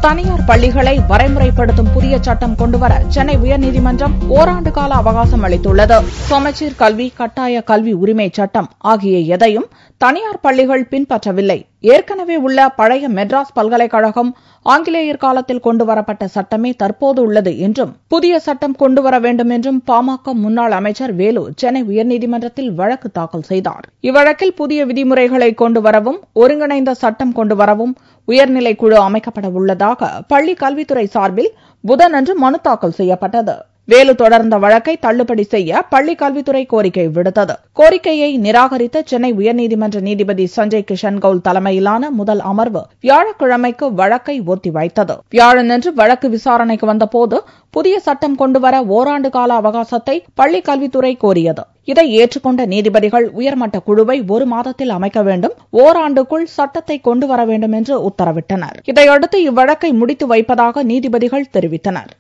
தனியார் பள்ளிகளை வரைமுறைப்படுத்தும் புதிய சட்டம் கொண்டுவர சென்னை உயர்நீதிமன்றம் ஓராண்டு கால அவகாசம் அளித்துள்ளது. சமச்சீர் கல்வி, கட்டாய கல்வி உரிமை சட்டம் ஆகிய எதையும் தனியார் பள்ளிகள் பின்பற்றவில்லை. ஏற்கனவே உள்ள பழைய மெட்ராஸ் பல்கலைக்கழகம் ஆங்கிலேயர் காலத்தில் கொண்டுவரப்பட்ட சட்டமே தற்போது உள்ளது என்றும் புதிய சட்டம் கொண்டுவர வேண்டும் என்றும் பாமக முன்னாள் அமைச்சர் வேலு சென்னை உயர்நீதிமன்றத்தில் வழக்கு தாக்கல் செய்தார். இவ்வழக்கில் புதிய விதிமுறைகளை கொண்டுவரவும் ஒருங்கிணைந்த சட்டம் கொண்டுவரவும் உயர்நிலைக் குழு அமைக்கப்பட உள்ளதாக பள்ளிக் கல்வித்துறை சார்பில் புதனன்று மனு தாக்கல் செய்யப்பட்டது. வேலு தொடர்ந்த வழக்கை தள்ளுபடி செய்ய பள்ளிக் கல்வித்துறை கோரிக்கை விடுத்தது. கோரிக்கையை நிராகரித்த சென்னை உயர்நீதிமன்ற நீதிபதி சஞ்சய் கிஷன் கவுல் தலைமையிலான முதல் அமர்வு வியாழக்கிழமைக்கு வழக்கை ஒத்திவைத்தது. வியாழனன்று வழக்கு விசாரணைக்கு வந்தபோது புதிய சட்டம் கொண்டுவர ஓராண்டு கால அவகாசத்தை பள்ளிக் கல்வித்துறை கோரியது. இதை ஏற்றுக்கொண்ட நீதிபதிகள் உயர்மட்ட குழுவை 1 மாதத்தில் அமைக்க வேண்டும், ஓராண்டுக்குள் சட்டத்தை கொண்டுவர வேண்டும் என்று உத்தரவிட்டனர். இதையடுத்து இவ்வழக்கை முடித்து வைப்பதாக நீதிபதிகள் தெரிவித்தனர்.